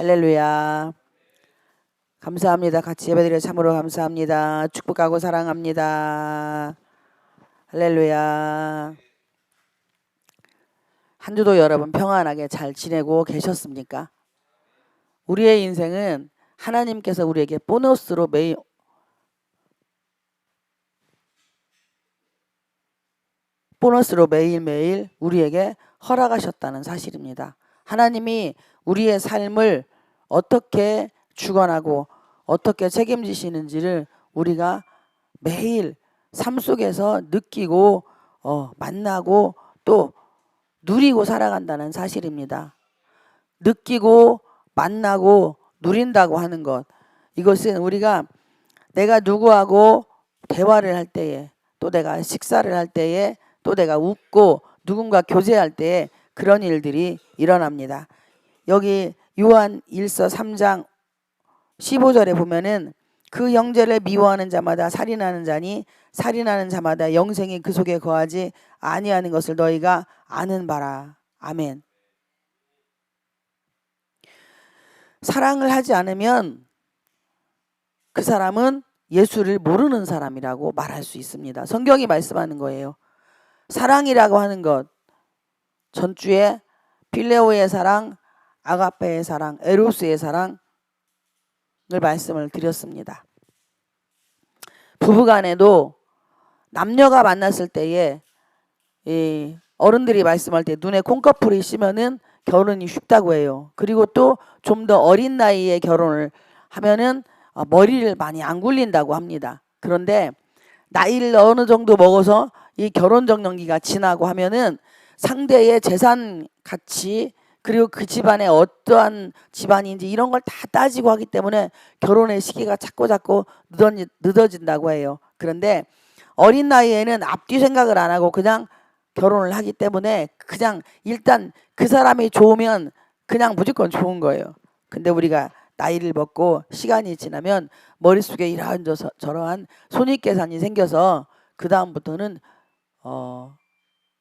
할렐루야. 감사합니다. 같이 예배드려 참으로 감사합니다. 축복하고 사랑합니다. 할렐루야. 한 주도 여러분 평안하게 잘 지내고 계셨습니까? 우리의 인생은 하나님께서 우리에게 보너스로 매일매일 우리에게 허락하셨다는 사실입니다. 하나님이 우리의 삶을 어떻게 주관하고 어떻게 책임지시는지를 우리가 매일 삶 속에서 느끼고 만나고 또 누리고 살아간다는 사실입니다. 느끼고 만나고 누린다고 하는 것, 이것은 우리가 내가 누구하고 대화를 할 때에, 또 내가 식사를 할 때에, 또 내가 웃고 누군가 교제할 때에 그런 일들이 일어납니다. 여기 요한 1서 3장 15절에 보면은 그 형제를 미워하는 자마다 살인하는 자니 살인하는 자마다 영생이 그 속에 거하지 아니하는 것을 너희가 아는 바라. 아멘. 사랑을 하지 않으면 그 사람은 예수를 모르는 사람이라고 말할 수 있습니다. 성경이 말씀하는 거예요. 사랑이라고 하는 것, 전주에 필레오의 사랑, 아가페의 사랑, 에로스의 사랑을 말씀을 드렸습니다. 부부간에도 남녀가 만났을 때에 어른들이 말씀할 때 눈에 콩꺼풀이 씌면은 결혼이 쉽다고 해요. 그리고 또 좀 더 어린 나이에 결혼을 하면은 머리를 많이 안 굴린다고 합니다. 그런데 나이를 어느 정도 먹어서 이 결혼 정년기가 지나고 하면은 상대의 재산 가치, 그리고 그 집안에 어떠한 집안인지 이런 걸 다 따지고 하기 때문에 결혼의 시기가 자꾸 늦어진다고 해요. 그런데 어린 나이에는 앞뒤 생각을 안 하고 그냥 결혼을 하기 때문에 그냥 일단 그 사람이 좋으면 그냥 무조건 좋은 거예요. 근데 우리가 나이를 먹고 시간이 지나면 머릿속에 이러한 저러한 손익계산이 생겨서 그 다음부터는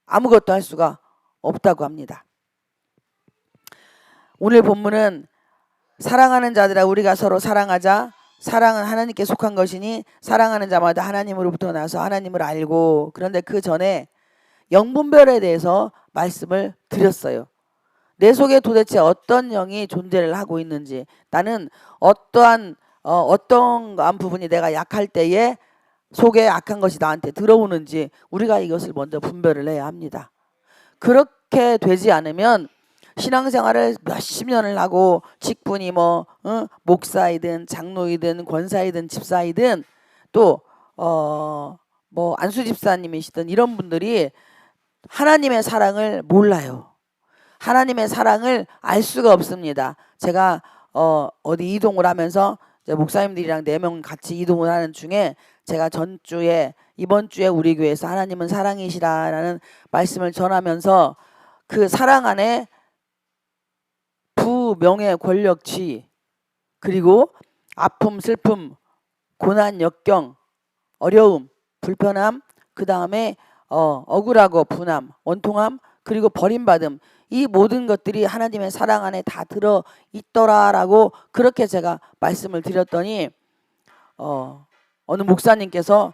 아무것도 할 수가 없다고 합니다. 오늘 본문은 사랑하는 자들아 우리가 서로 사랑하자. 사랑은 하나님께 속한 것이니 사랑하는 자마다 하나님으로부터 나서 하나님을 알고. 그런데 그 전에 영분별에 대해서 말씀을 드렸어요. 내 속에 도대체 어떤 영이 존재를 하고 있는지, 나는 어떤 부분이 내가 약할 때에 속에 악한 것이 나한테 들어오는지 우리가 이것을 먼저 분별을 해야 합니다. 그렇게 되지 않으면 신앙생활을 몇십 년을 하고 직분이 목사이든 장로이든 권사이든 집사이든 또 안수 집사님이시든 이런 분들이 하나님의 사랑을 몰라요. 하나님의 사랑을 알 수가 없습니다. 제가 어디 이동을 하면서 이제 목사님들이랑 4명 같이 이동을 하는 중에 제가 이번 주에 우리 교회에서 하나님은 사랑이시라라는 말씀을 전하면서 그 사랑 안에 부, 명예, 권력, 지, 그리고 아픔, 슬픔, 고난, 역경, 어려움, 불편함, 그 다음에 억울하고 분함, 원통함, 그리고 버림받음, 이 모든 것들이 하나님의 사랑 안에 다 들어있더라라고 그렇게 제가 말씀을 드렸더니 어느 목사님께서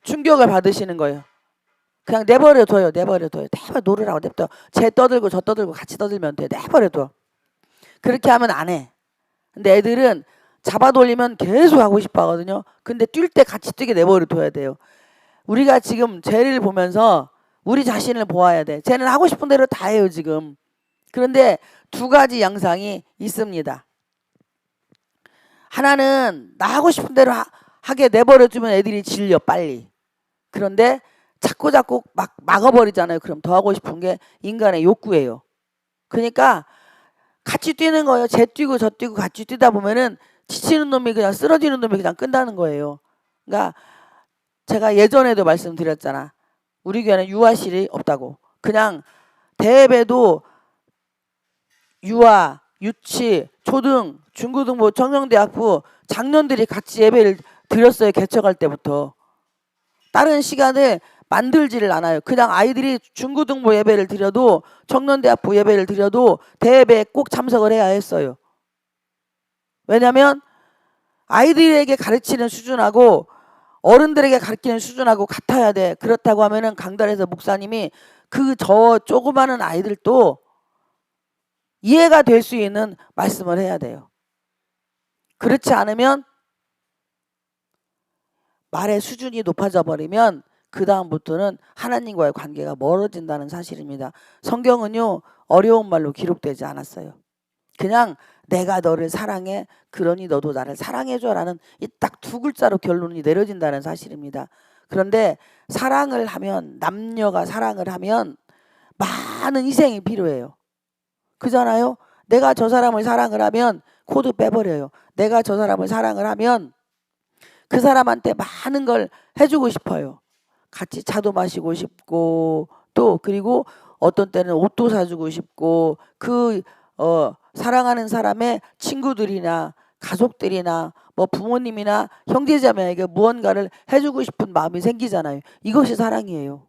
충격을 받으시는 거예요. 그냥 내버려둬요. 내버려 놓으라고 냅둬. 쟤 떠들고 저 떠들고 같이 떠들면 돼. 내버려둬. 그렇게 하면 안 해. 근데 애들은 잡아돌리면 계속 하고 싶어 하거든요. 근데 뛸 때 같이 뛰게 내버려둬야 돼요. 우리가 지금 쟤를 보면서 우리 자신을 보아야 돼. 쟤는 하고 싶은 대로 다 해요 지금. 그런데 두 가지 양상이 있습니다. 하나는 나 하고 싶은 대로 하게 내버려두면 애들이 질려 빨리. 그런데 자꾸 막 막아버리잖아요. 그럼 더 하고 싶은 게 인간의 욕구예요. 그러니까 같이 뛰는 거예요. 쟤 뛰고 저 뛰고 같이 뛰다 보면은 지치는 놈이 그냥 쓰러지는 놈이 그냥 끝나는 거예요. 그러니까 제가 예전에도 말씀드렸잖아. 우리 교회는 유아실이 없다고. 그냥 대예배도 유아, 유치, 초등, 중고등부, 청년대학부 장년들이 같이 예배를 드렸어요. 개척할 때부터. 다른 시간에 만들지를 않아요. 그냥 아이들이 중고등부 예배를 드려도 청년대학부 예배를 드려도 대예배에 꼭 참석을 해야 했어요. 왜냐하면 아이들에게 가르치는 수준하고 어른들에게 가르치는 수준하고 같아야 돼. 그렇다고 하면은 강단에서 목사님이 그 저 조그마한 아이들도 이해가 될 수 있는 말씀을 해야 돼요. 그렇지 않으면 말의 수준이 높아져 버리면 그 다음부터는 하나님과의 관계가 멀어진다는 사실입니다. 성경은요 어려운 말로 기록되지 않았어요. 그냥 내가 너를 사랑해 그러니 너도 나를 사랑해줘라는 이 딱 두 글자로 결론이 내려진다는 사실입니다. 그런데 사랑을 하면 남녀가 사랑을 하면 많은 희생이 필요해요. 그잖아요. 내가 저 사람을 사랑을 하면 코드 빼버려요. 내가 저 사람을 사랑을 하면 그 사람한테 많은 걸 해주고 싶어요. 같이 차도 마시고 싶고 또 그리고 어떤 때는 옷도 사주고 싶고 그 사랑하는 사람의 친구들이나 가족들이나 뭐 부모님이나 형제자매에게 무언가를 해주고 싶은 마음이 생기잖아요. 이것이 사랑이에요.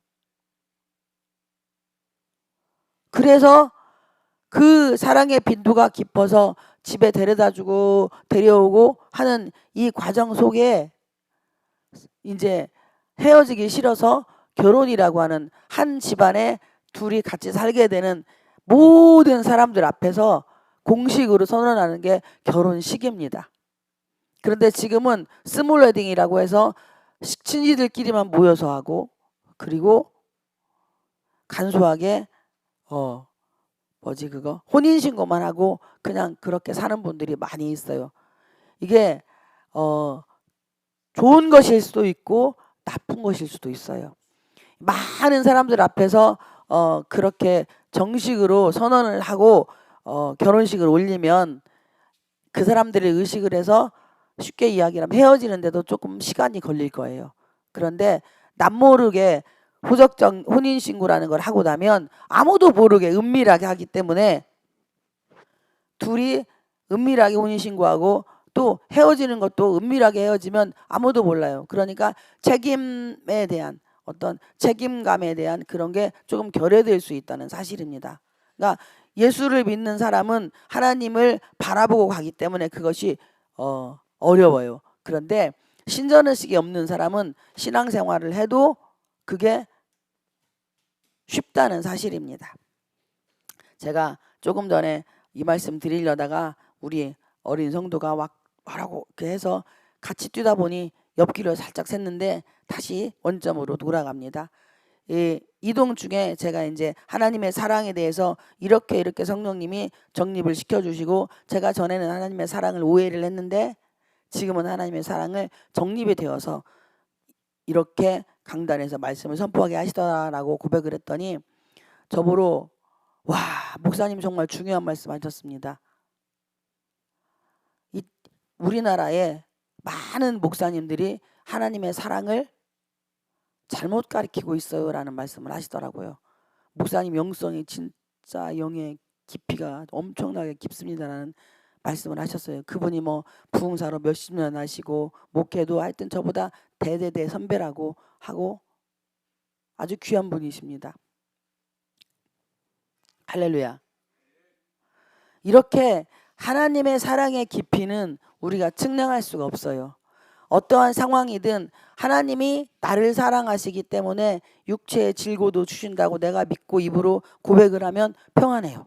그래서 그 사랑의 빈도가 깊어서 집에 데려다주고 데려오고 하는 이 과정 속에 이제 헤어지기 싫어서 결혼이라고 하는 한 집안에 둘이 같이 살게 되는 모든 사람들 앞에서 공식으로 선언하는 게 결혼식입니다. 그런데 지금은 스몰 웨딩이라고 해서 친지들끼리만 모여서 하고 그리고 간소하게 혼인신고만 하고 그냥 그렇게 사는 분들이 많이 있어요. 이게 좋은 것일 수도 있고 나쁜 것일 수도 있어요. 많은 사람들 앞에서 그렇게 정식으로 선언을 하고 결혼식을 올리면 그 사람들이 의식을 해서 쉽게 이야기하면 헤어지는데도 조금 시간이 걸릴 거예요. 그런데 남모르게 호적정 혼인신고라는 걸 하고 나면 아무도 모르게 은밀하게 하기 때문에 둘이 은밀하게 혼인신고하고 또 헤어지는 것도 은밀하게 헤어지면 아무도 몰라요. 그러니까 책임에 대한 어떤 책임감에 대한 그런 게 조금 결여될 수 있다는 사실입니다. 그러니까 예수를 믿는 사람은 하나님을 바라보고 가기 때문에 그것이 어려워요. 그런데 신전의식이 없는 사람은 신앙생활을 해도 그게 쉽다는 사실입니다. 제가 조금 전에 이 말씀 드리려다가 우리 어린 성도가 와라고 이렇게 해서 같이 뛰다 보니 옆길을 살짝 샜는데 다시 원점으로 돌아갑니다. 이동 중에 제가 이제 하나님의 사랑에 대해서 이렇게 성령님이 정립을 시켜주시고 제가 전에는 하나님의 사랑을 오해를 했는데 지금은 하나님의 사랑을 정립이 되어서 이렇게 강단에서 말씀을 선포하게 하시더라라고 고백을 했더니 저보러 와 목사님 정말 중요한 말씀 하셨습니다. 우리나라에 많은 목사님들이 하나님의 사랑을 잘못 가르치고 있어요 라는 말씀을 하시더라고요. 목사님 영성이 진짜 영의 깊이가 엄청나게 깊습니다라는 말씀을 하셨어요. 그분이 뭐 부흥사로 몇십 년 하시고 목회도 하여튼 저보다 대대대 선배라고 하고 아주 귀한 분이십니다. 할렐루야. 이렇게 하나님의 사랑의 깊이는 우리가 측량할 수가 없어요. 어떠한 상황이든 하나님이 나를 사랑하시기 때문에 육체의 질고도 주신다고 내가 믿고 입으로 고백을 하면 평안해요.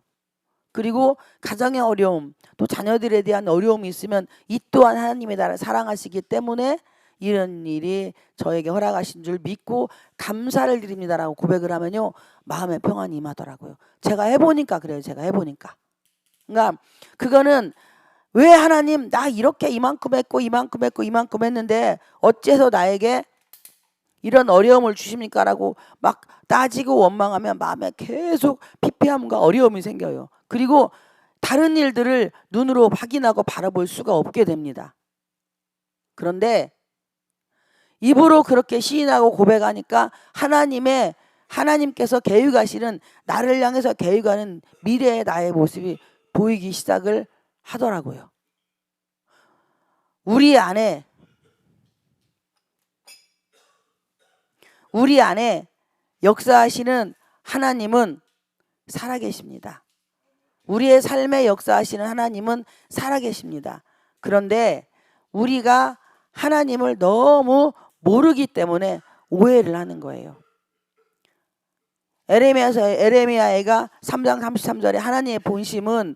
그리고 가정의 어려움 또 자녀들에 대한 어려움이 있으면 이 또한 하나님이 나를 사랑하시기 때문에 이런 일이 저에게 허락하신 줄 믿고 감사를 드립니다라고 고백을 하면요 마음의 평안이 임하더라고요. 제가 해보니까 그래요. 제가 해보니까. 그러니까 그거는 왜 하나님 나 이렇게 이만큼 했고 이만큼 했는데 어째서 나에게 이런 어려움을 주십니까? 라고 막 따지고 원망하면 마음에 계속 피폐함과 어려움이 생겨요. 그리고 다른 일들을 눈으로 확인하고 바라볼 수가 없게 됩니다. 그런데 입으로 그렇게 시인하고 고백하니까 하나님께서 계획하시는 나를 향해서 계획하는 미래의 나의 모습이 보이기 시작을 하더라고요. 우리 안에 역사하시는 하나님은 살아계십니다. 우리의 삶에 역사하시는 하나님은 살아계십니다. 그런데 우리가 하나님을 너무 모르기 때문에 오해를 하는 거예요. 에레미야가 3장 33절에 하나님의 본심은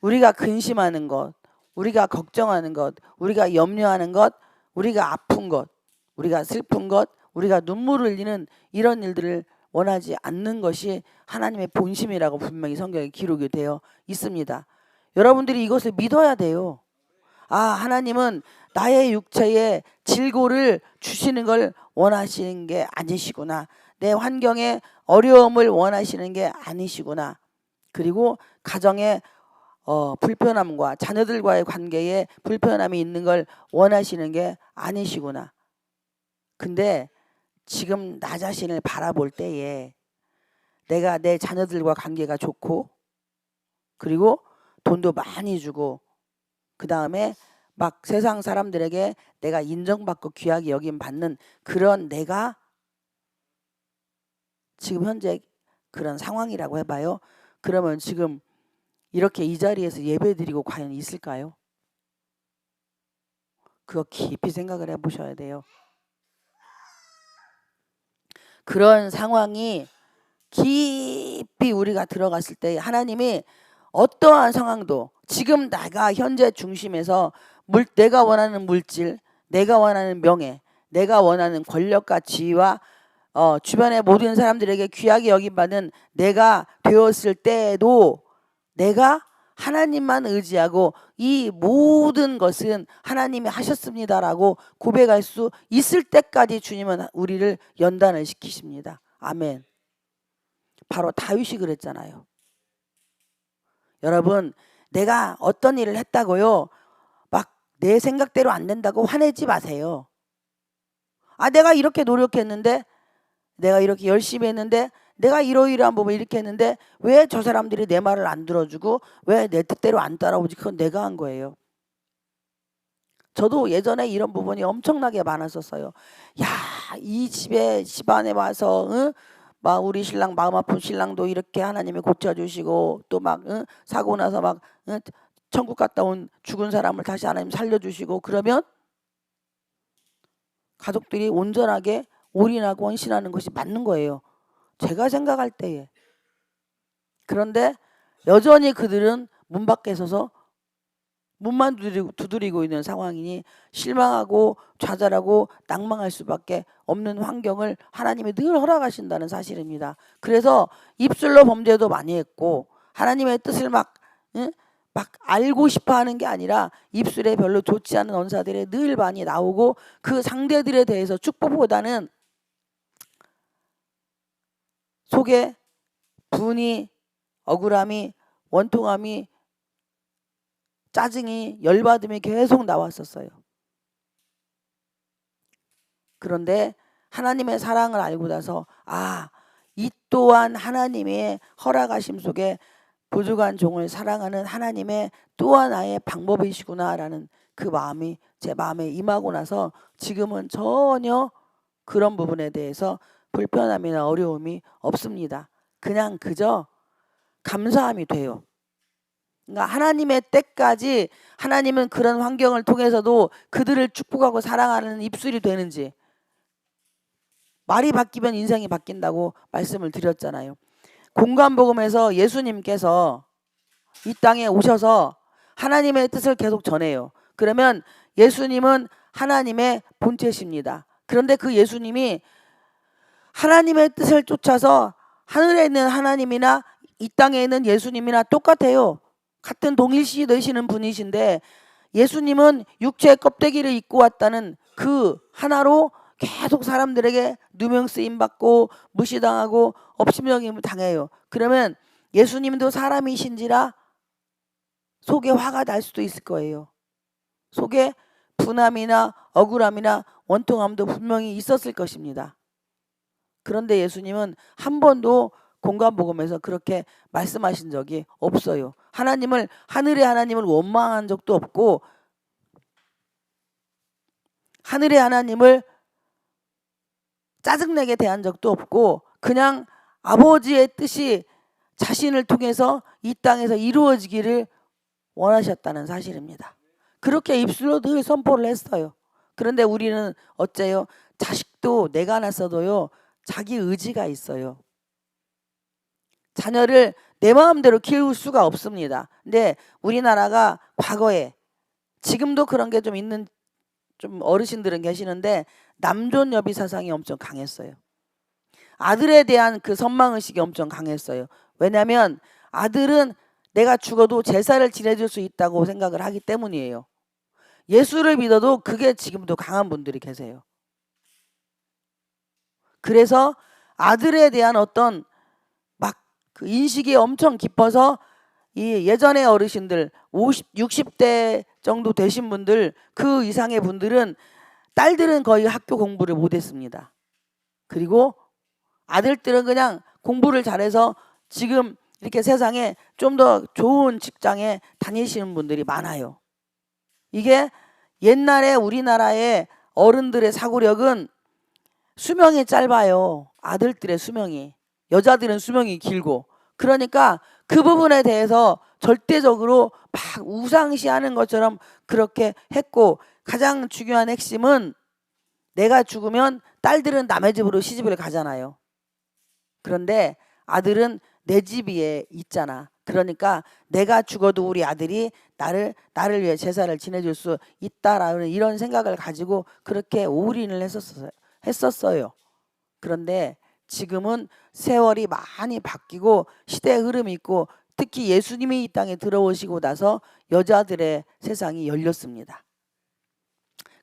우리가 근심하는 것, 우리가 걱정하는 것, 우리가 염려하는 것, 우리가 아픈 것, 우리가 슬픈 것, 우리가 눈물을 흘리는 이런 일들을 원하지 않는 것이 하나님의 본심이라고 분명히 성경에 기록이 되어 있습니다. 여러분들이 이것을 믿어야 돼요. 아, 하나님은 나의 육체에 질고를 주시는 걸 원하시는 게 아니시구나. 내 환경에 어려움을 원하시는 게 아니시구나. 그리고 가정에 불편함과 자녀들과의 관계에 불편함이 있는 걸 원하시는 게 아니시구나. 근데 지금 나 자신을 바라볼 때에 내가 내 자녀들과 관계가 좋고, 그리고 돈도 많이 주고, 그 다음에 막 세상 사람들에게 내가 인정받고 귀하게 여김 받는 그런 내가 지금 현재 그런 상황이라고 해봐요. 그러면 지금 이렇게 이 자리에서 예배드리고 과연 있을까요? 그거 깊이 생각을 해보셔야 돼요. 그런 상황이 깊이 우리가 들어갔을 때 하나님이 어떠한 상황도 지금 내가 현재 중심에서 내가 원하는 물질, 내가 원하는 명예, 내가 원하는 권력과 지위와 주변의 모든 사람들에게 귀하게 여김받는 내가 되었을 때에도 내가 하나님만 의지하고 이 모든 것은 하나님이 하셨습니다라고 고백할 수 있을 때까지 주님은 우리를 연단을 시키십니다. 아멘. 바로 다윗이 그랬잖아요. 여러분, 내가 어떤 일을 했다고요? 막 내 생각대로 안 된다고 화내지 마세요. 아, 내가 이렇게 노력했는데, 내가 이렇게 열심히 했는데, 내가 이러이러한 부분 이렇게 했는데 왜 저 사람들이 내 말을 안 들어주고 왜 내 뜻대로 안 따라오지? 그건 내가 한 거예요. 저도 예전에 이런 부분이 엄청나게 많았었어요. 야, 이 집안에 와서 막 우리 신랑 마음 아픈 신랑도 이렇게 하나님이 고쳐주시고 또 막 사고 나서 막 천국 갔다 온 죽은 사람을 다시 하나님 살려주시고 그러면 가족들이 온전하게 올인하고 헌신하는 것이 맞는 거예요. 제가 생각할 때에. 그런데 여전히 그들은 문 밖에 서서 문만 두드리고 있는 상황이니 실망하고 좌절하고 낭망할 수밖에 없는 환경을 하나님이 늘 허락하신다는 사실입니다. 그래서 입술로 범죄도 많이 했고 하나님의 뜻을 막 알고 싶어 하는 게 아니라 입술에 별로 좋지 않은 언사들이 늘 많이 나오고 그 상대들에 대해서 축복보다는 속에 분이, 억울함이, 원통함이, 짜증이, 열받음이 계속 나왔었어요. 그런데 하나님의 사랑을 알고 나서 이 또한 하나님의 허락하심 속에 부족한 종을 사랑하는 하나님의 또 하나의 방법이시구나라는 그 마음이 제 마음에 임하고 나서 지금은 전혀 그런 부분에 대해서 불편함이나 어려움이 없습니다. 그냥 그저 감사함이 돼요. 그러니까 하나님의 때까지 하나님은 그런 환경을 통해서도 그들을 축복하고 사랑하는 입술이 되는지, 말이 바뀌면 인생이 바뀐다고 말씀을 드렸잖아요. 공관복음에서 예수님께서 이 땅에 오셔서 하나님의 뜻을 계속 전해요. 그러면 예수님은 하나님의 본체십니다. 그런데 그 예수님이 하나님의 뜻을 쫓아서 하늘에 있는 하나님이나 이 땅에 있는 예수님이나 똑같아요. 같은 동일시 되시는 분이신데 예수님은 육체의 껍데기를 입고 왔다는 그 하나로 계속 사람들에게 누명 쓰임 받고 무시당하고 업신여김을 당해요. 그러면 예수님도 사람이신지라 속에 화가 날 수도 있을 거예요. 속에 분함이나 억울함이나 원통함도 분명히 있었을 것입니다. 그런데 예수님은 한 번도 공관복음에서 그렇게 말씀하신 적이 없어요. 하늘의 하나님을 원망한 적도 없고 하늘의 하나님을 짜증내게 대한 적도 없고 그냥 아버지의 뜻이 자신을 통해서 이 땅에서 이루어지기를 원하셨다는 사실입니다. 그렇게 입술로 늘 선포를 했어요. 그런데 우리는 어째요? 자식도 내가 낳았어도요, 자기 의지가 있어요. 자녀를 내 마음대로 키울 수가 없습니다. 근데 우리나라가 과거에, 지금도 그런 게 좀 있는 좀 어르신들은 계시는데, 남존여비 사상이 엄청 강했어요. 아들에 대한 그 선망의식이 엄청 강했어요. 왜냐하면 아들은 내가 죽어도 제사를 지내줄 수 있다고 생각을 하기 때문이에요. 예수를 믿어도 그게 지금도 강한 분들이 계세요. 그래서 아들에 대한 어떤 막 그 인식이 엄청 깊어서 이 예전의 어르신들 50, 60대 정도 되신 분들, 그 이상의 분들은 딸들은 거의 학교 공부를 못했습니다. 그리고 아들들은 그냥 공부를 잘해서 지금 이렇게 세상에 좀 더 좋은 직장에 다니시는 분들이 많아요. 이게 옛날에 우리나라의 어른들의 사고력은 수명이 짧아요. 아들들의 수명이. 여자들은 수명이 길고. 그러니까 그 부분에 대해서 절대적으로 막 우상시하는 것처럼 그렇게 했고, 가장 중요한 핵심은 내가 죽으면 딸들은 남의 집으로 시집을 가잖아요. 그런데 아들은 내 집 위에 있잖아. 그러니까 내가 죽어도 우리 아들이 나를 위해 제사를 지내줄 수 있다라는 이런 생각을 가지고 그렇게 올인을 했었어요. 그런데 지금은 세월이 많이 바뀌고 시대의 흐름이 있고, 특히 예수님이 이 땅에 들어오시고 나서 여자들의 세상이 열렸습니다.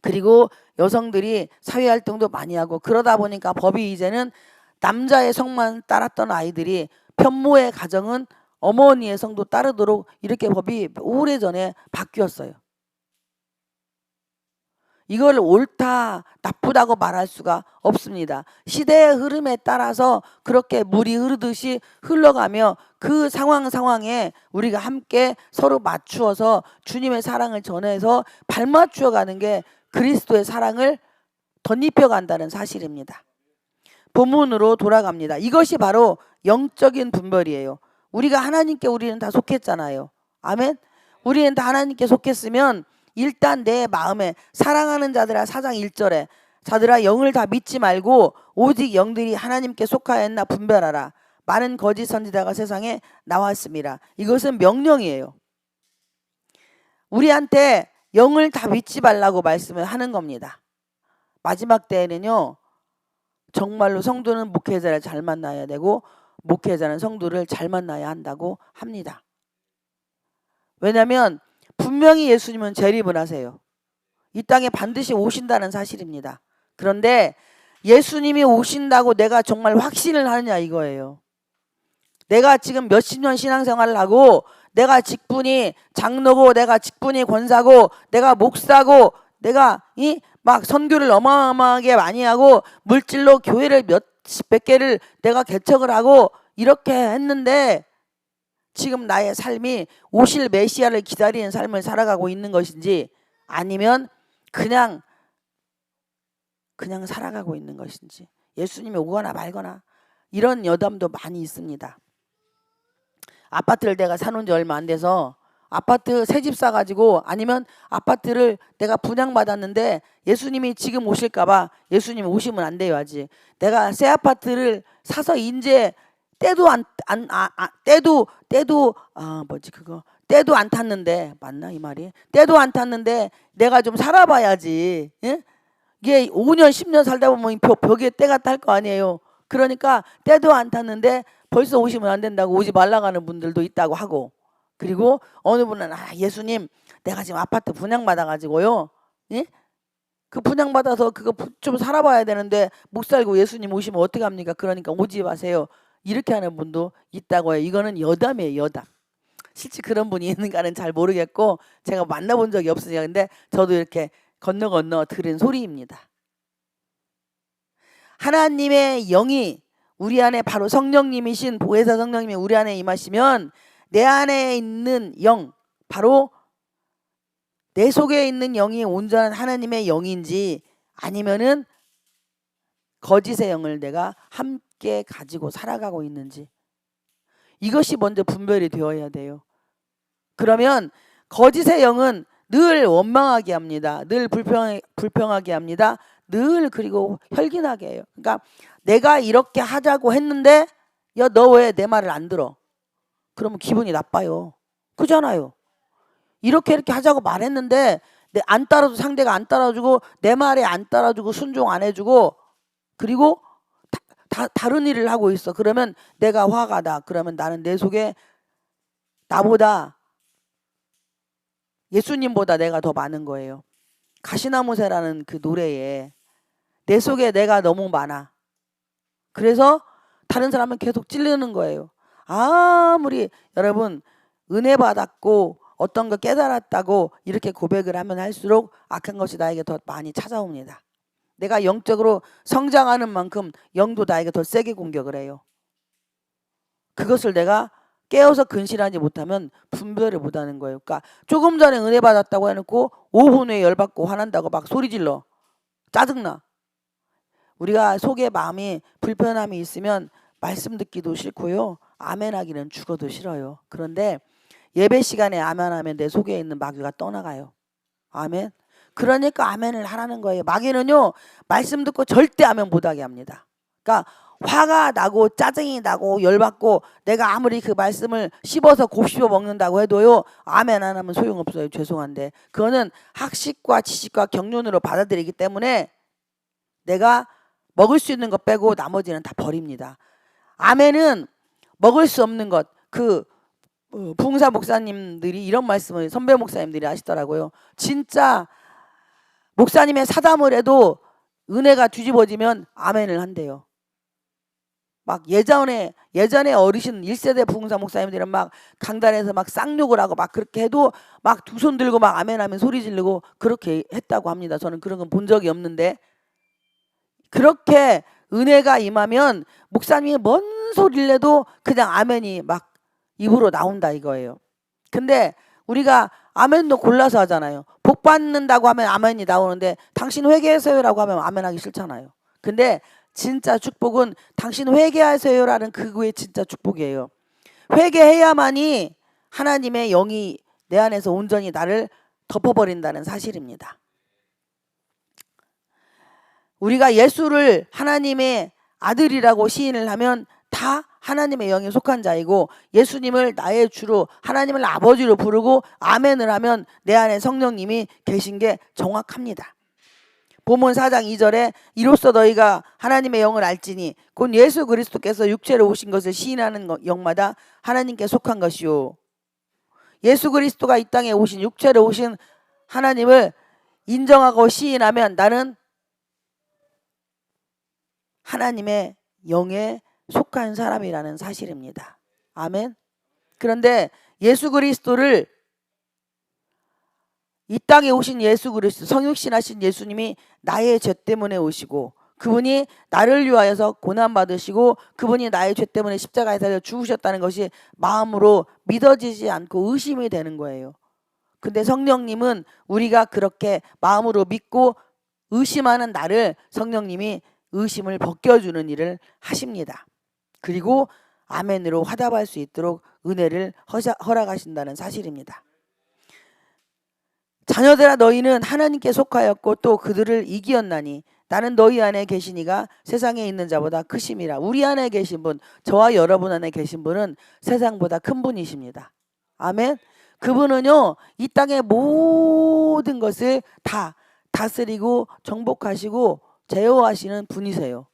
그리고 여성들이 사회활동도 많이 하고, 그러다 보니까 법이 이제는 남자의 성만 따랐던 아이들이 편모의 가정은 어머니의 성도 따르도록 이렇게 법이 오래전에 바뀌었어요. 이걸 옳다 나쁘다고 말할 수가 없습니다. 시대의 흐름에 따라서 그렇게 물이 흐르듯이 흘러가며 그 상황에 우리가 함께 서로 맞추어서 주님의 사랑을 전해서 발맞추어 가는 게 그리스도의 사랑을 덧입혀 간다는 사실입니다. 본문으로 돌아갑니다. 이것이 바로 영적인 분별이에요. 우리가 하나님께 우리는 다 속했잖아요. 아멘. 우리는 다 하나님께 속했으면 일단 내 마음에 사랑하는 자들아 4장 1절에 자들아 영을 다 믿지 말고 오직 영들이 하나님께 속하였나 분별하라. 많은 거짓 선지자가 세상에 나왔습니다. 이것은 명령이에요. 우리한테 영을 다 믿지 말라고 말씀을 하는 겁니다. 마지막 때에는요, 정말로 성도는 목회자를 잘 만나야 되고 목회자는 성도를 잘 만나야 한다고 합니다. 왜냐하면 분명히 예수님은 재림을 하세요. 이 땅에 반드시 오신다는 사실입니다. 그런데 예수님이 오신다고 내가 정말 확신을 하느냐 이거예요. 내가 지금 몇십 년 신앙생활을 하고 내가 직분이 장로고 내가 직분이 권사고 내가 목사고 내가 막 선교를 어마어마하게 많이 하고 물질로 교회를 몇백 개를 내가 개척을 하고 이렇게 했는데 지금 나의 삶이 오실 메시아를 기다리는 삶을 살아가고 있는 것인지 아니면 그냥 살아가고 있는 것인지, 예수님이 오거나 말거나 이런 여담도 많이 있습니다. 아파트를 내가 사놓은 지 얼마 안 돼서 아파트 새 집 사가지고 아니면 아파트를 내가 분양받았는데 예수님이 지금 오실까봐 예수님 오시면 안 돼요. 아직 내가 새 아파트를 사서 이제 때도 안 탔는데, 맞나 이 말이? 때도 안 탔는데 내가 좀 살아봐야지. 예? 이게 5년 10년 살다 보면 벽에 때가 탈 거 아니에요. 그러니까 때도 안 탔는데 벌써 오시면 안 된다고 오지 말라고 하는 분들도 있다고 하고, 그리고 어느 분은 예수님 내가 지금 아파트 분양받아가지고요, 예? 그 분양받아서 그거 좀 살아봐야 되는데 못 살고 예수님 오시면 어떡합니까? 그러니까 오지 마세요. 이렇게 하는 분도 있다고 해요. 이거는 여담이에요, 여담. 실제 그런 분이 있는가는 잘 모르겠고 제가 만나본 적이 없으니까. 근데 저도 이렇게 건너 들은 소리입니다. 하나님의 영이 우리 안에, 바로 성령님이신 보혜사 성령님이 우리 안에 임하시면 내 안에 있는 영, 바로 내 속에 있는 영이 온전한 하나님의 영인지 아니면은 거짓의 영을 내가 함께 가지고 살아가고 있는지, 이것이 먼저 분별이 되어야 돼요. 그러면 거짓의 영은 늘 원망하게 합니다. 늘 불평하게 합니다. 늘 그리고 혈기나게 해요. 그러니까 내가 이렇게 하자고 했는데 야, 너 왜 내 말을 안 들어? 그러면 기분이 나빠요. 그잖아요. 이렇게 하자고 말했는데 안 따라도 상대가 안 따라주고 내 말에 안 따라주고 순종 안 해주고 그리고 다른 일을 하고 있어. 그러면 내가 화가 나. 그러면 나는 내 속에 나보다 예수님보다 내가 더 많은 거예요. 가시나무새라는 그 노래에 내 속에 내가 너무 많아. 그래서 다른 사람은 계속 찔르는 거예요. 아무리 여러분 은혜 받았고 어떤 거 깨달았다고 이렇게 고백을 하면 할수록 악한 것이 나에게 더 많이 찾아옵니다. 내가 영적으로 성장하는 만큼 영도 나에게 더 세게 공격을 해요. 그것을 내가 깨어서 근신하지 못하면 분별을 못하는 거예요. 그러니까 조금 전에 은혜 받았다고 해놓고 5분 후에 열받고 화난다고 막 소리 질러. 짜증나. 우리가 속에 마음이 불편함이 있으면 말씀 듣기도 싫고요. 아멘 하기는 죽어도 싫어요. 그런데 예배 시간에 아멘하면 내 속에 있는 마귀가 떠나가요. 아멘. 그러니까 아멘을 하라는 거예요. 마귀는요 말씀 듣고 절대 아멘 못하게 합니다. 그러니까 화가 나고 짜증이 나고 열받고 내가 아무리 그 말씀을 씹어서 곱씹어 먹는다고 해도요 아멘 안 하면 소용없어요. 죄송한데 그거는 학식과 지식과 경륜으로 받아들이기 때문에 내가 먹을 수 있는 것 빼고 나머지는 다 버립니다. 아멘은 먹을 수 없는 것. 그 부흥사 목사님들이 이런 말씀을 선배 목사님들이 하시더라고요. 진짜 목사님의 사담을 해도 은혜가 뒤집어지면 아멘을 한대요. 막 예전에 어르신 1세대 부흥사 목사님들은 막 강단에서 막 쌍욕을 하고 막 그렇게 해도 막 두 손 들고 막 아멘하면 소리 지르고 그렇게 했다고 합니다. 저는 그런 건 본 적이 없는데 그렇게 은혜가 임하면 목사님이 뭔 소리를 내도 그냥 아멘이 막 입으로 나온다 이거예요. 근데 우리가 아멘도 골라서 하잖아요. 복 받는다고 하면 아멘이 나오는데 당신 회개하세요라고 하면 아멘하기 싫잖아요. 근데 진짜 축복은 당신 회개하세요라는 그거의 진짜 축복이에요. 회개해야만이 하나님의 영이 내 안에서 온전히 나를 덮어버린다는 사실입니다. 우리가 예수를 하나님의 아들이라고 시인을 하면 다 하나님의 영에 속한 자이고 예수님을 나의 주로 하나님을 아버지로 부르고 아멘을 하면 내 안에 성령님이 계신 게 정확합니다. 본문 4장 2절에 이로써 너희가 하나님의 영을 알지니 곧 예수 그리스도께서 육체로 오신 것을 시인하는 영마다 하나님께 속한 것이요. 예수 그리스도가 이 땅에 오신 육체로 오신 하나님을 인정하고 시인하면 나는 하나님의 영에 속한 사람이라는 사실입니다. 아멘. 그런데 예수 그리스도를 이 땅에 오신 예수 그리스도 성육신하신 예수님이 나의 죄 때문에 오시고 그분이 나를 위하여서 고난받으시고 그분이 나의 죄 때문에 십자가에 달려 죽으셨다는 것이 마음으로 믿어지지 않고 의심이 되는 거예요. 근데 성령님은 우리가 그렇게 마음으로 믿고 의심하는 나를 성령님이 의심을 벗겨주는 일을 하십니다. 그리고 아멘으로 화답할 수 있도록 은혜를 허락하신다는 사실입니다. 자녀들아 너희는 하나님께 속하였고 또 그들을 이기었나니 나는 너희 안에 계시니가 세상에 있는 자보다 크심이라. 우리 안에 계신 분, 저와 여러분 안에 계신 분은 세상보다 큰 분이십니다. 아멘. 그분은요 이 땅의 모든 것을 다 다스리고 정복하시고 제어하시는 분이세요.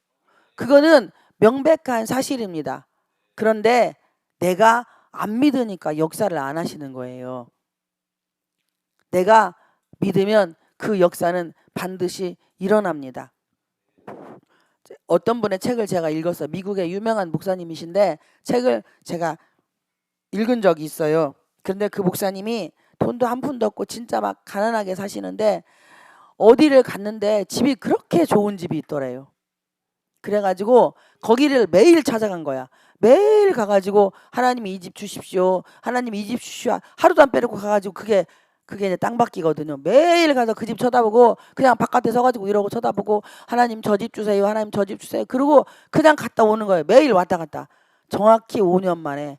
그거는 명백한 사실입니다. 그런데 내가 안 믿으니까 역사를 안 하시는 거예요. 내가 믿으면 그 역사는 반드시 일어납니다. 어떤 분의 책을 제가 읽었어요. 미국의 유명한 목사님이신데 책을 제가 읽은 적이 있어요. 그런데 그 목사님이 돈도 한 푼도 없고 진짜 막 가난하게 사시는데 어디를 갔는데 집이 그렇게 좋은 집이 있더래요. 그래가지고 거기를 매일 찾아간 거야. 매일 가가지고 하나님 이 집 주십시오. 하나님 이 집 주십시오. 하루도 안 빼놓고 가가지고 그게 이제 땅받기거든요. 매일 가서 그 집 쳐다보고 그냥 바깥에 서가지고 이러고 쳐다보고 하나님 저 집 주세요. 하나님 저 집 주세요. 그러고 그냥 갔다 오는 거예요. 매일 왔다 갔다. 정확히 5년 만에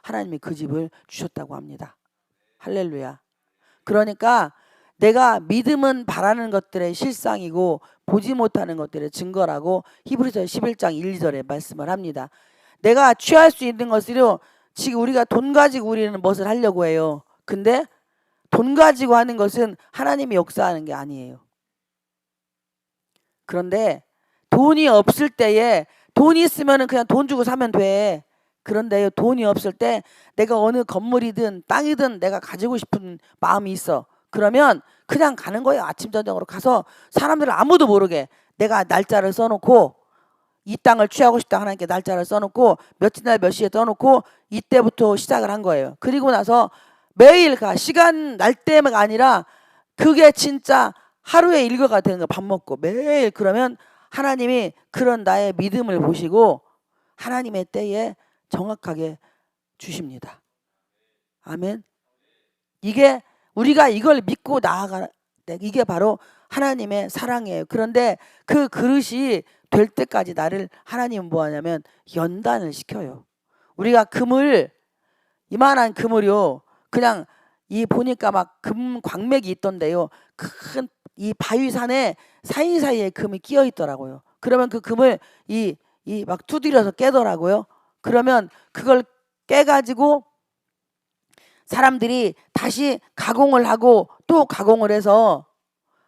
하나님이 그 집을 주셨다고 합니다. 할렐루야. 그러니까 내가 믿음은 바라는 것들의 실상이고 보지 못하는 것들의 증거라고 히브리서 11장 1, 2절에 말씀을 합니다. 내가 취할 수 있는 것으로 지금 우리가 돈 가지고 우리는 무엇을 하려고 해요. 근데 돈 가지고 하는 것은 하나님이 역사하는 게 아니에요. 그런데 돈이 없을 때에 돈이 있으면 그냥 돈 주고 사면 돼. 그런데 돈이 없을 때 내가 어느 건물이든 땅이든 내가 가지고 싶은 마음이 있어. 그러면 그냥 가는 거예요. 아침 저녁으로 가서 사람들은 아무도 모르게 내가 날짜를 써놓고 이 땅을 취하고 싶다 하나님께 날짜를 써놓고 며칠 날 몇 시에 써놓고 이때부터 시작을 한 거예요. 그리고 나서 매일 가. 시간 날 때가 아니라 그게 진짜 하루의 일과가 되는 거. 밥 먹고 매일. 그러면 하나님이 그런 나의 믿음을 보시고 하나님의 때에 정확하게 주십니다. 아멘. 이게 우리가 이걸 믿고 나아가, 이게 바로 하나님의 사랑이에요. 그런데 그 그릇이 될 때까지 나를 하나님은 뭐 하냐면 연단을 시켜요. 우리가 금을, 이만한 금을요, 그냥 이 보니까 막 금 광맥이 있던데요, 큰 이 바위산에 사이사이에 금이 끼어 있더라고요. 그러면 그 금을 이 막 두드려서 깨더라고요. 그러면 그걸 깨가지고 사람들이 다시 가공을 하고 또 가공을 해서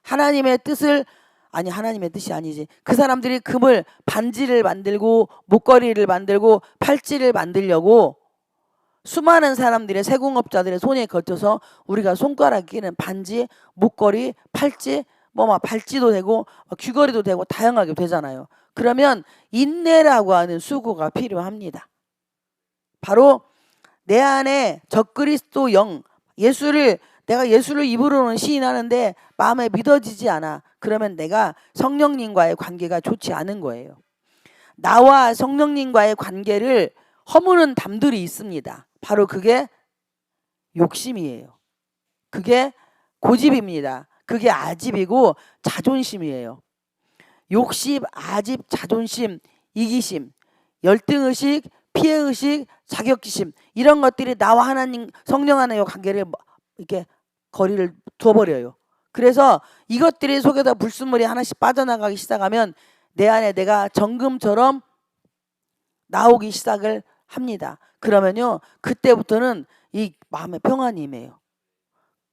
하나님의 뜻을, 아니 하나님의 뜻이 아니지, 그 사람들이 금을 반지를 만들고 목걸이를 만들고 팔찌를 만들려고 수많은 사람들의 세공업자들의 손에 걸쳐서 우리가 손가락에 끼는 반지, 목걸이, 팔찌, 막 발찌도 되고 귀걸이도 되고 다양하게 되잖아요. 그러면 인내라고 하는 수고가 필요합니다. 바로 내 안에 적그리스도 영, 내가 예수를 입으로는 시인하는데 마음에 믿어지지 않아. 그러면 내가 성령님과의 관계가 좋지 않은 거예요. 나와 성령님과의 관계를 허무는 담들이 있습니다. 바로 그게 욕심이에요. 그게 고집입니다. 그게 아집이고 자존심이에요. 욕심, 아집, 자존심, 이기심, 열등의식, 피해의식, 자격지심, 이런 것들이 나와 하나님 성령 하나님의 관계를 이렇게 거리를 두어버려요. 그래서 이것들이 속에다 불순물이 하나씩 빠져나가기 시작하면 내 안에 내가 정금처럼 나오기 시작을 합니다. 그러면요, 그때부터는 이 마음의 평안이 임해요.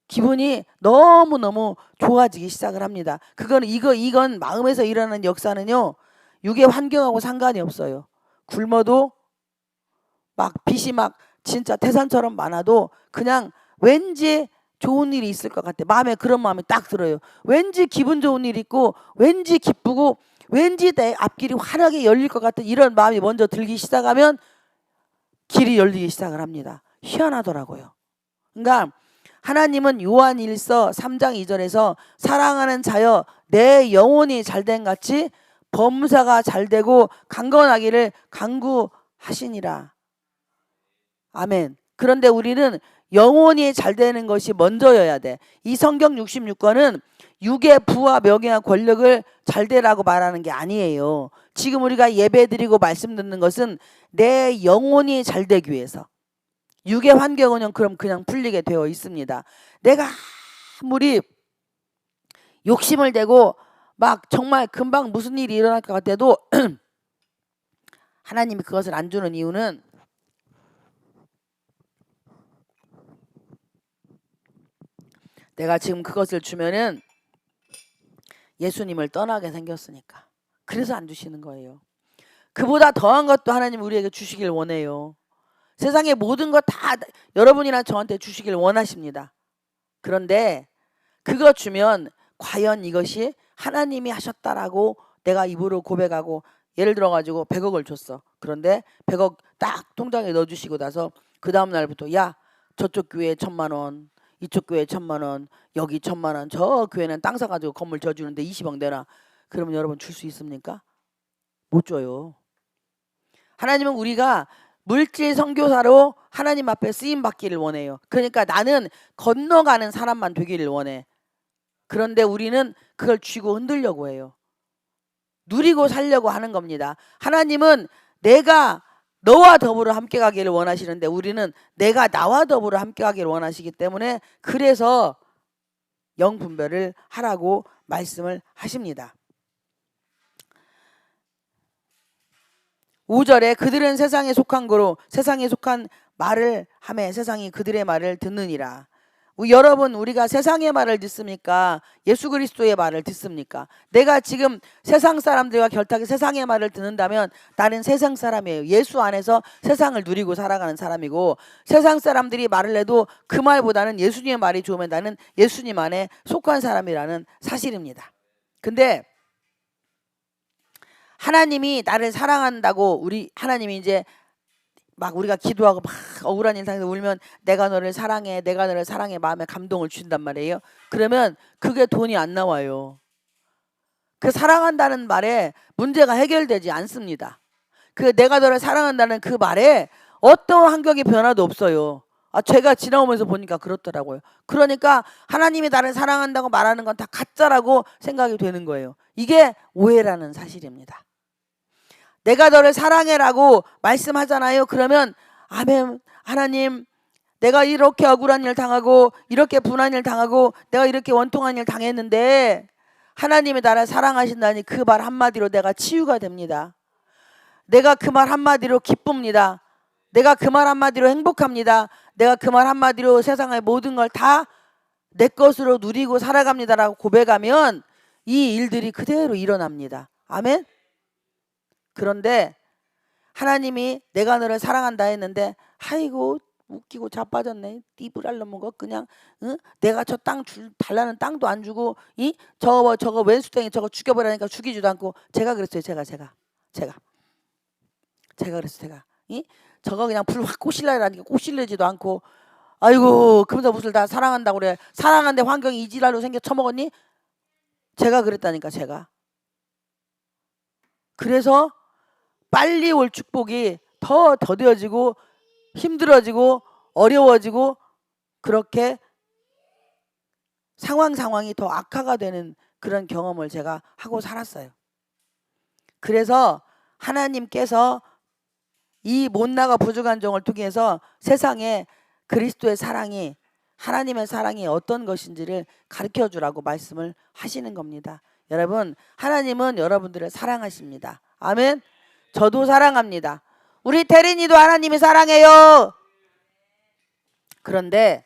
기분이 너무너무 좋아지기 시작을 합니다. 이건 마음에서 일어나는 역사는요, 육의 환경하고 상관이 없어요. 굶어도 막 빚이 막 진짜 태산처럼 많아도 그냥 왠지 좋은 일이 있을 것 같아. 마음에 그런 마음이 딱 들어요. 왠지 기분 좋은 일이 있고 왠지 기쁘고 왠지 내 앞길이 환하게 열릴 것 같은 이런 마음이 먼저 들기 시작하면 길이 열리기 시작을 합니다. 희한하더라고요. 그러니까 하나님은 요한일서 3장 2절에서 사랑하는 자여 내 영혼이 잘된 같이 범사가 잘되고 강건하기를 간구하시니라. 아멘. 그런데 우리는 영혼이 잘되는 것이 먼저여야 돼. 이 성경 66권은 육의 부와 명예와 권력을 잘되라고 말하는 게 아니에요. 지금 우리가 예배드리고 말씀 듣는 것은 내 영혼이 잘되기 위해서. 육의 환경은 그냥 풀리게 되어 있습니다. 내가 아무리 욕심을 내고 막 정말 금방 무슨 일이 일어날 것 같아도 하나님이 그것을 안 주는 이유는 내가 지금 그것을 주면은 예수님을 떠나게 생겼으니까. 그래서 안 주시는 거예요. 그보다 더한 것도 하나님 우리에게 주시길 원해요. 세상의 모든 것 다 여러분이나 저한테 주시길 원하십니다. 그런데 그거 주면 과연 이것이 하나님이 하셨다라고 내가 입으로 고백하고, 예를 들어가지고 100억을 줬어. 그런데 100억 딱 통장에 넣어주시고 나서 그 다음 날부터 야, 저쪽 교회에 1,000만 원, 이쪽 교회에 1,000만 원, 여기 1,000만 원, 저 교회는 땅 사가지고 건물 져주는데 20억 내놔. 그러면 여러분 줄 수 있습니까? 못 줘요. 하나님은 우리가 물질 선교사로 하나님 앞에 쓰임 받기를 원해요. 그러니까 나는 건너가는 사람만 되기를 원해. 그런데 우리는 그걸 쥐고 흔들려고 해요. 누리고 살려고 하는 겁니다. 하나님은 내가 너와 더불어 함께 가기를 원하시는데 우리는 내가 나와 더불어 함께 가기를 원하시기 때문에, 그래서 영분별을 하라고 말씀을 하십니다. 5절에 그들은 세상에 속한 거로 세상에 속한 말을 하매 세상이 그들의 말을 듣느니라. 여러분, 우리가 세상의 말을 듣습니까? 예수 그리스도의 말을 듣습니까? 내가 지금 세상 사람들과 결탁해 세상의 말을 듣는다면 나는 세상 사람이에요. 예수 안에서 세상을 누리고 살아가는 사람이고, 세상 사람들이 말을 해도 그 말보다는 예수님의 말이 좋으면 나는 예수님 안에 속한 사람이라는 사실입니다. 근데 하나님이 나를 사랑한다고 하나님이 이제 막 우리가 기도하고 막 억울한 일 당해서 울면 내가 너를 사랑해, 내가 너를 사랑해 마음에 감동을 주신단 말이에요. 그러면 그게 돈이 안 나와요. 그 사랑한다는 말에 문제가 해결되지 않습니다. 그 내가 너를 사랑한다는 그 말에 어떤 환경의 변화도 없어요. 제가 지나오면서 보니까 그렇더라고요. 그러니까 하나님이 나를 사랑한다고 말하는 건 다 가짜라고 생각이 되는 거예요. 이게 오해라는 사실입니다. 내가 너를 사랑해라고 말씀하잖아요. 그러면 아멘, 하나님, 내가 이렇게 억울한 일 당하고 이렇게 분한 일 당하고 내가 이렇게 원통한 일 당했는데 하나님이 나를 사랑하신다니 그 말 한마디로 내가 치유가 됩니다. 내가 그 말 한마디로 기쁩니다. 내가 그 말 한마디로 행복합니다. 내가 그 말 한마디로 세상의 모든 걸 다 내 것으로 누리고 살아갑니다라고 고백하면 이 일들이 그대로 일어납니다. 아멘. 그런데 하나님이 내가 너를 사랑한다 했는데 아이고 웃기고 자빠졌네. 띠부랄로 거 그냥 내가 저 땅 달라는 땅도 안 주고 저거 왼수땡이 저거 죽여버리니까 죽이지도 않고 제가 그랬어요. 제가 그랬어요. 저거 그냥 불 확 꼬실라니까 꼬실려지도 않고 아이고 그러면서 무슨 다 사랑한다고 그래. 사랑하는데 환경이 이지랄로 생겨 처먹었니? 제가 그랬다니까 제가. 그래서 빨리 올 축복이 더 더뎌지고 힘들어지고 어려워지고 그렇게 상황이 더 악화가 되는 그런 경험을 제가 하고 살았어요. 그래서 하나님께서 이 못나가 부족한 종을 통해서 세상에 그리스도의 사랑이 하나님의 사랑이 어떤 것인지를 가르쳐 주라고 말씀을 하시는 겁니다. 여러분, 하나님은 여러분들을 사랑하십니다. 아멘. 저도 사랑합니다. 우리 태린이도 하나님이 사랑해요. 그런데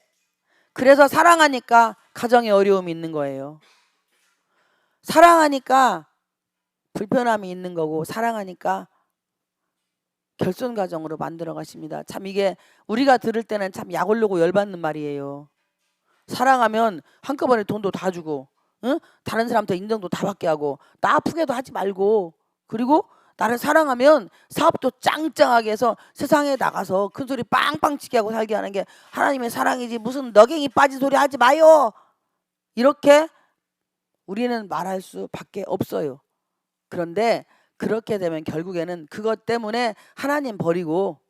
그래서 사랑하니까 가정에 어려움이 있는 거예요. 사랑하니까 불편함이 있는 거고 사랑하니까 결손 가정으로 만들어 가십니다. 참 이게 우리가 들을 때는 참 약 올르고 열받는 말이에요. 사랑하면 한꺼번에 돈도 다 주고 다른 사람한테 인정도 다 받게 하고 나 아프게도 하지 말고 그리고 나를 사랑하면 사업도 짱짱하게 해서 세상에 나가서 큰 소리 빵빵 치게 하고 살게 하는 게 하나님의 사랑이지 무슨 너갱이 빠진 소리 하지 마요. 이렇게 우리는 말할 수밖에 없어요. 그런데 그렇게 되면 결국에는 그것 때문에 하나님 버리고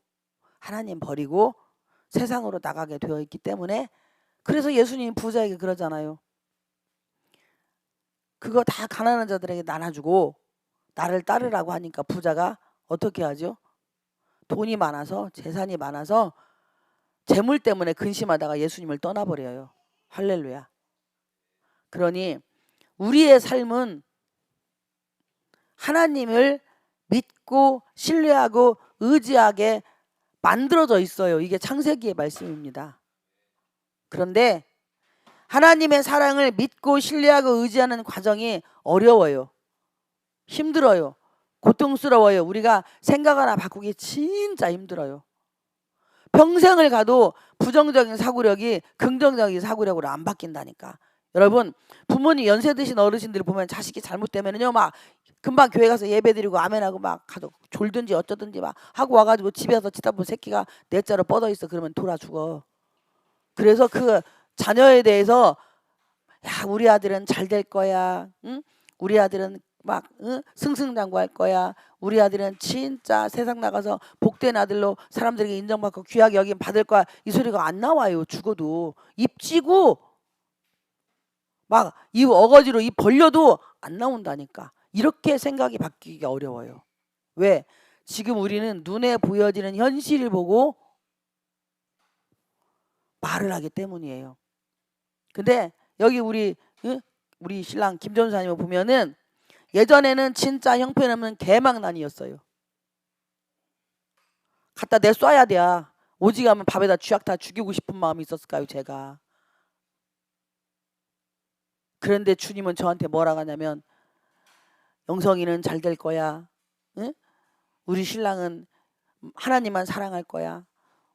세상으로 나가게 되어 있기 때문에 그래서 예수님이 부자에게 그러잖아요. 그거 다 가난한 자들에게 나눠주고 나를 따르라고 하니까 부자가 어떻게 하죠? 돈이 많아서 재산이 많아서 재물 때문에 근심하다가 예수님을 떠나버려요. 할렐루야. 그러니 우리의 삶은 하나님을 믿고 신뢰하고 의지하게 만들어져 있어요. 이게 창세기의 말씀입니다. 그런데 하나님의 사랑을 믿고 신뢰하고 의지하는 과정이 어려워요. 힘들어요. 고통스러워요. 우리가 생각 하나 바꾸기 진짜 힘들어요. 평생을 가도 부정적인 사고력이 긍정적인 사고력으로 안 바뀐다니까. 여러분, 부모님 연세 드신 어르신들 보면 자식이 잘못되면은요 막 금방 교회 가서 예배드리고 아멘하고 막 가서 졸든지 어쩌든지 막 하고 와가지고 집에서 치다 보면 새끼가 넷째로 뻗어 있어. 그러면 돌아 죽어. 그래서 그 자녀에 대해서 야 우리 아들은 잘 될 거야. 응? 우리 아들은 막 승승장구할 거야. 우리 아들은 진짜 세상 나가서 복된 아들로 사람들에게 인정받고 귀하게 여김 받을 거야. 이 소리가 안 나와요. 죽어도 입 찌고 막 입 어거지로 입 벌려도 안 나온다니까. 이렇게 생각이 바뀌기가 어려워요. 왜? 지금 우리는 눈에 보여지는 현실을 보고 말을 하기 때문이에요. 근데 여기 우리 신랑 김 전사님을 보면은 예전에는 진짜 형편없는 개망난이었어요. 갖다 내쏴야 돼. 오직하면 밥에다 쥐약 다 죽이고 싶은 마음이 있었을까요, 제가? 그런데 주님은 저한테 뭐라고 하냐면, 영성이는 잘 될 거야. 응? 우리 신랑은 하나님만 사랑할 거야.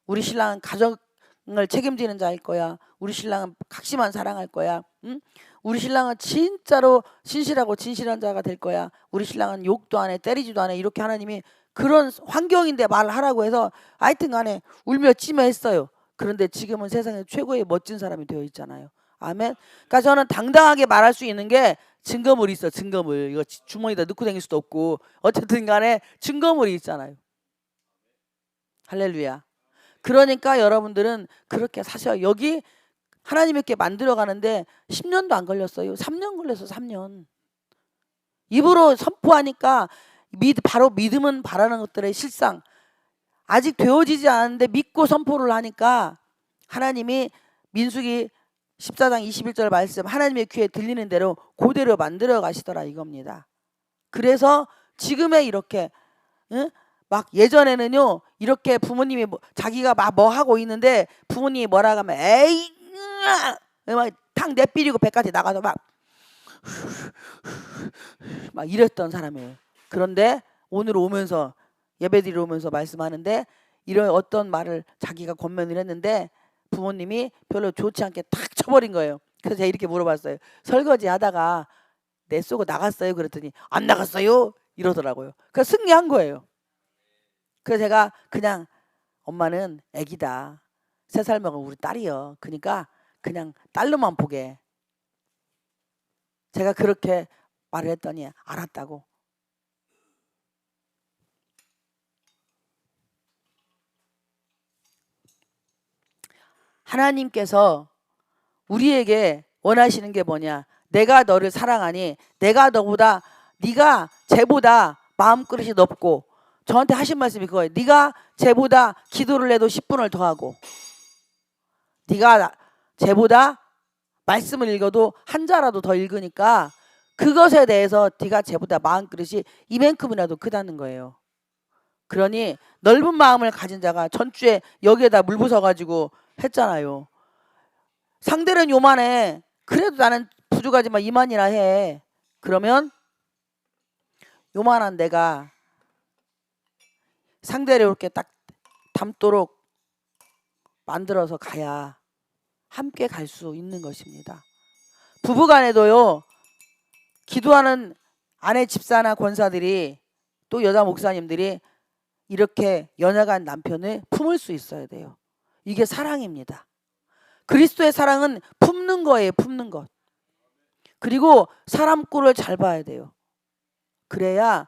우리 신랑은 가정을 책임지는 자일 거야. 우리 신랑은 각시만 사랑할 거야. 응? 우리 신랑은 진짜로 신실하고 진실한 자가 될 거야. 우리 신랑은 욕도 안 해, 때리지도 않아. 이렇게 하나님이 그런 환경인데 말하라고 해서 하여튼 간에 울며 찌며 했어요. 그런데 지금은 세상에 최고의 멋진 사람이 되어 있잖아요. 아멘. 그러니까 저는 당당하게 말할 수 있는 게 증거물이 있어. 증거물. 이거 주머니에다 넣고 다닐 수도 없고 어쨌든 간에 증거물이 있잖아요. 할렐루야. 그러니까 여러분들은 그렇게 사셔. 여기 하나님 있게 만들어가는데 10년도 안 걸렸어요. 3년 걸렸어. 3년. 입으로 선포하니까 바로 믿음은 바라는 것들의 실상. 아직 되어지지 않았는데 믿고 선포를 하니까 하나님이 민수기 14장 21절 말씀 하나님의 귀에 들리는 대로 그대로 만들어 가시더라 이겁니다. 그래서 지금의 이렇게 막 예전에는요 이렇게 부모님이 자기가 막 뭐 하고 있는데 부모님이 뭐라고 하면 에이 탁 내삐리고 백까지 나가서 막 이랬던 사람이에요. 그런데 오늘 오면서 예배드리러 오면서 말씀하는데 이런 어떤 말을 자기가 권면을 했는데 부모님이 별로 좋지 않게 탁 쳐버린 거예요. 그래서 제가 이렇게 물어봤어요. 설거지 하다가 내쏘고 나갔어요? 그랬더니 안 나갔어요? 이러더라고요. 그래서 승리한 거예요. 그래서 제가 그냥 엄마는 애기다. 3살 먹은 우리 딸이요. 그러니까 그냥 딸로만 보게. 제가 그렇게 말을 했더니 알았다고. 하나님께서 우리에게 원하시는 게 뭐냐? 내가 너를 사랑하니 내가 너보다 네가 쟤보다 마음그릇이 높고 저한테 하신 말씀이 그거예요. 네가 쟤보다 기도를 해도 10분을 더 하고 네가 쟤보다 말씀을 읽어도 한 자라도 더 읽으니까 그것에 대해서 네가 쟤보다 마음그릇이 이만큼이라도 크다는 거예요. 그러니 넓은 마음을 가진 자가 전주에 여기에다 물 부숴가지고 했잖아요. 상대는 요만해. 그래도 나는 부족하지만 이만이나 해. 그러면 요만한 내가 상대를 이렇게 딱 닮도록 만들어서 가야 함께 갈 수 있는 것입니다. 부부간에도요. 기도하는 아내 집사나 권사들이 또 여자 목사님들이 이렇게 연약한 남편을 품을 수 있어야 돼요. 이게 사랑입니다. 그리스도의 사랑은 품는 거예요. 품는 것. 그리고 사람 꼴을 잘 봐야 돼요. 그래야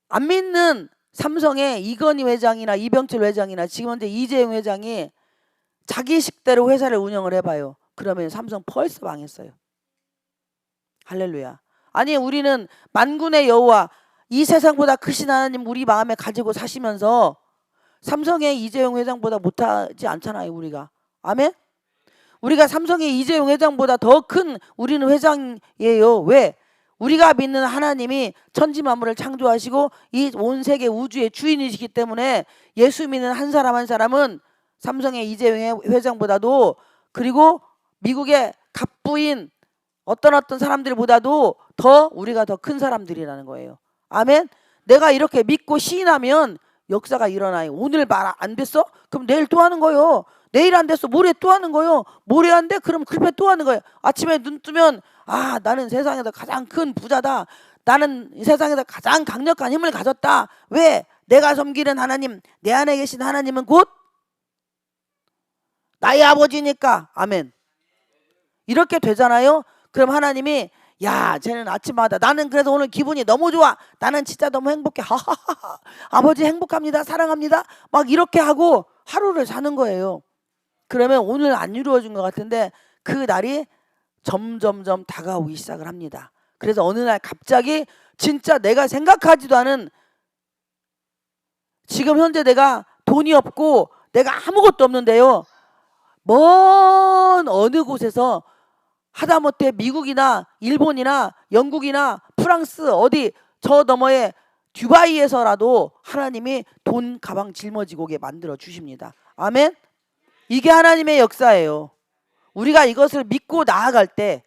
안 믿는 삼성의 이건희 회장이나 이병철 회장이나 지금 현재 이재용 회장이 자기 식대로 회사를 운영을 해봐요. 그러면 삼성 벌써 망했어요. 할렐루야. 아니 우리는 만군의 여호와 이 세상보다 크신 하나님 우리 마음에 가지고 사시면서 삼성의 이재용 회장보다 못하지 않잖아요. 우리가. 아멘? 우리가 삼성의 이재용 회장보다 더 큰 우리는 회장이에요. 왜? 우리가 믿는 하나님이 천지 만물을 창조하시고 이 온 세계 우주의 주인이시기 때문에 예수 믿는 한 사람 한 사람은 삼성의 이재용 회장보다도 그리고 미국의 갑부인 어떤 사람들보다도 더 우리가 더 큰 사람들이라는 거예요. 아멘. 내가 이렇게 믿고 시인하면 역사가 일어나요. 오늘 말 안 됐어? 그럼 내일 또 하는 거요. 내일 안 됐어. 모레 또 하는 거요. 모레 안 돼? 그럼 글패 또 하는 거예요. 아침에 눈 뜨면 아 나는 세상에서 가장 큰 부자다. 나는 이 세상에서 가장 강력한 힘을 가졌다. 왜? 내가 섬기는 하나님, 내 안에 계신 하나님은 곧 나의 아버지니까. 아멘. 이렇게 되잖아요. 그럼 하나님이 야 쟤는 아침마다 나는 그래서 오늘 기분이 너무 좋아. 나는 진짜 너무 행복해. 하하하. 아버지 행복합니다. 사랑합니다. 막 이렇게 하고 하루를 사는 거예요. 그러면 오늘 안 이루어진 것 같은데 그 날이 점점점 다가오기 시작을 합니다. 그래서 어느 날 갑자기 진짜 내가 생각하지도 않은 지금 현재 내가 돈이 없고 내가 아무것도 없는데요. 먼 어느 곳에서 하다못해 미국이나 일본이나 영국이나 프랑스 어디 저 너머에 듀바이에서라도 하나님이 돈 가방 짊어지고 오게 만들어 주십니다. 아멘. 이게 하나님의 역사예요. 우리가 이것을 믿고 나아갈 때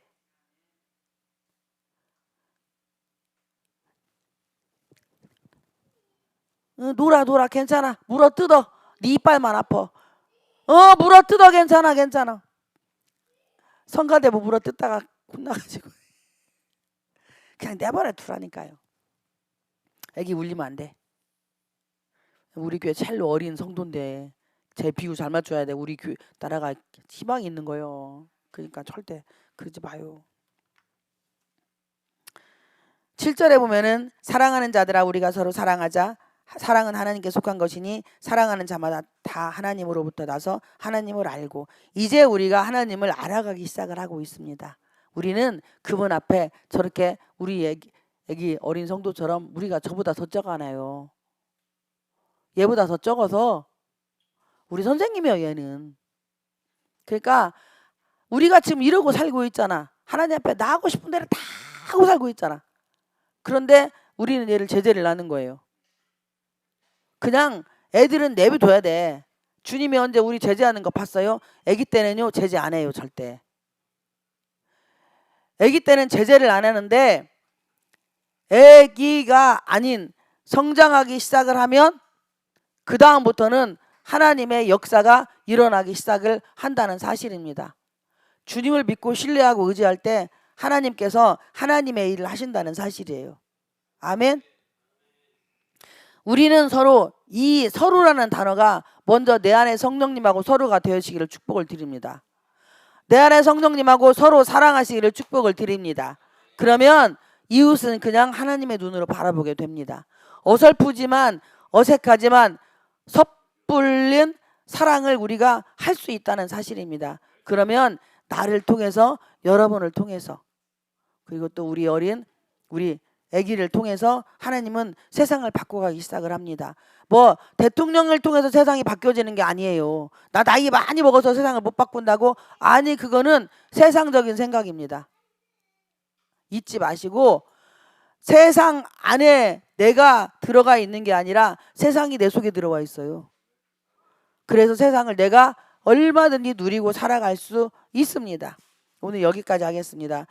놀아 괜찮아. 물어뜯어. 네 이빨만 아파. 물어뜯어 괜찮아. 성가대고 물어뜯다가 혼나가지고 그냥 내버려 두라니까요. 애기 울리면 안 돼. 우리 교회 첼로 어린 성도인데 제 비유 잘 맞춰야 돼. 우리 교회 나라가 희망이 있는 거예요. 그러니까 절대 그러지 마요. 7절에 보면은 사랑하는 자들아 우리가 서로 사랑하자. 사랑은 하나님께 속한 것이니 사랑하는 자마다 다 하나님으로부터 나서 하나님을 알고 이제 우리가 하나님을 알아가기 시작을 하고 있습니다. 우리는 그분 앞에 저렇게 우리 애기 어린 성도처럼 우리가 저보다 더 적잖아요. 얘보다 더 적어서 우리 선생님이에요 얘는. 그러니까 우리가 지금 이러고 살고 있잖아. 하나님 앞에 나 하고 싶은 대로 다 하고 살고 있잖아. 그런데 우리는 얘를 제재를 하는 거예요. 그냥 애들은 내비둬야 돼. 주님이 언제 우리 제재하는 거 봤어요? 애기 때는요 제재 안 해요 절대. 애기 때는 제재를 안 하는데 애기가 아닌 성장하기 시작을 하면 그 다음부터는 하나님의 역사가 일어나기 시작을 한다는 사실입니다. 주님을 믿고 신뢰하고 의지할 때 하나님께서 하나님의 일을 하신다는 사실이에요. 아멘. 우리는 서로 이 서로라는 단어가 먼저 내 안에 성령님하고 서로가 되시기를 축복을 드립니다. 내 안에 성령님하고 서로 사랑하시기를 축복을 드립니다. 그러면 이웃은 그냥 하나님의 눈으로 바라보게 됩니다. 어설프지만 어색하지만 섣불린 사랑을 우리가 할 수 있다는 사실입니다. 그러면 나를 통해서 여러분을 통해서 그리고 또 우리 아기를 통해서 하나님은 세상을 바꿔가기 시작을 합니다. 뭐 대통령을 통해서 세상이 바뀌어지는 게 아니에요. 나 나이 많이 먹어서 세상을 못 바꾼다고? 아니 그거는 세상적인 생각입니다. 잊지 마시고 세상 안에 내가 들어가 있는 게 아니라 세상이 내 속에 들어와 있어요. 그래서 세상을 내가 얼마든지 누리고 살아갈 수 있습니다. 오늘 여기까지 하겠습니다.